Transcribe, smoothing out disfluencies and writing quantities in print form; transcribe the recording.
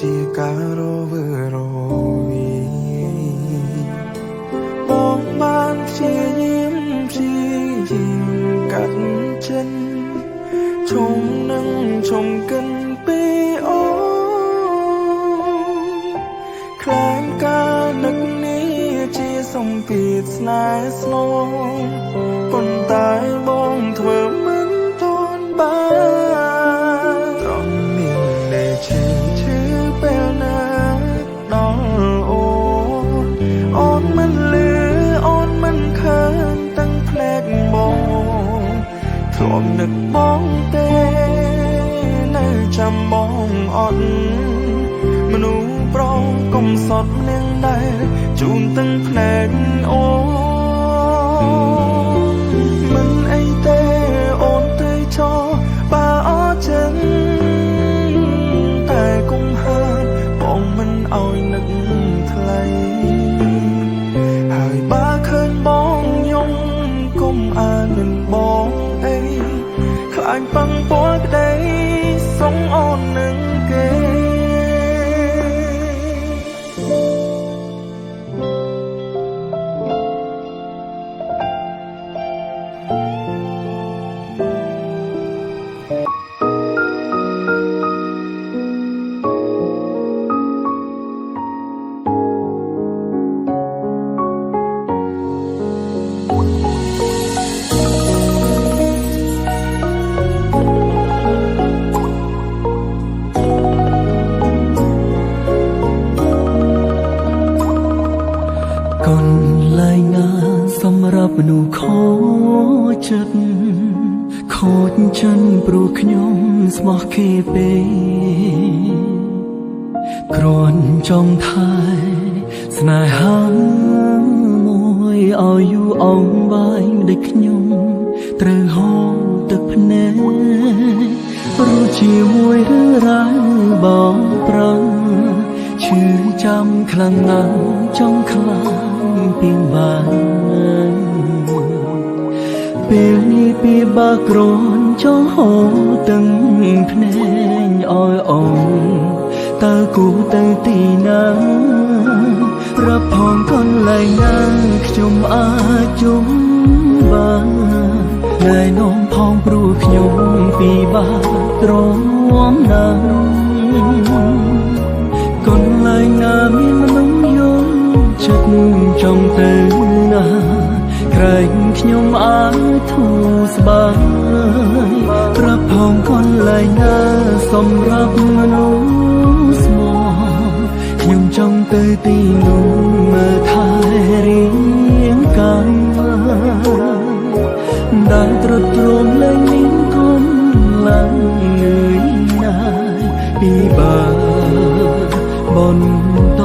ជាការរវើរវីបងបានព្យាយាមកាត់ចិនឈុំនឹងឈុំកិនពីអូខ្លែងការនឹកនេះជាសំពីស្នេហ៍ស្នងប៉ុន្តែបងធ្វើមិនទាន់បានត្រង់មានតែឈឺពេលណាដល់អូនមិនលឺអូនមិនឃើញទាំងភ្នែកបងធ្លាប់នឹកបងទេនៅចាំបងអត់មនុស្សប្រុសកុំសត់នាងដែរជូនទាំងភ្នែកអូមិនអីទេអូនទៅចោបើអត់ចឹងតែកុំហើបងមិនអោយនឹកថ្លៃហើយបើឃើញបងយំកុំអាននឹងបងអីខ្លាចប៉ះពាល់ក្តីសុំអូននឹងគេកូនលែងណាសម្រាប់មនុស្សខូចចិត្តខូចចិនព្រោះខ្ញុំស្មោះគេពេកគ្រាន់ចង់ថែស្នេហាមួយឲ្យយូរអង្វែងដូចខ្ញុំត្រូវហូរទឹកភ្នែករស់ជាមួយរឿងរ៉ាវបងប្រឹងឈឺចាំខ្លាំងណាស់ចង់ខ្លាំងពីបានពេលនេះពីបាក់គ្រាន់ចង់ហូរទាំងភ្នែកឲ្យអូនតើគូទៅទីណាប្រាប់ផងកូនលែងណាខ្ញុំអាចជុំបានណែនាំផងព្រោះខ្ញុំពីបាក់ទ្រាំណាស់កូនលែងណាមានមនុស្សយល់ចិត្តចង់ទៅណាក្រែងខ្ញុំអាចធូរស្បើយប្រាប់ផងកូនលែងណាសម្រាប់មនុស្សស្មោះខ្ញុំចង់ទៅទីនោះមើលថែរៀងកាយដែលទ្រុឌទ្រោមលែងមានកូនឡើងនឿយណាស់ពីបើបនត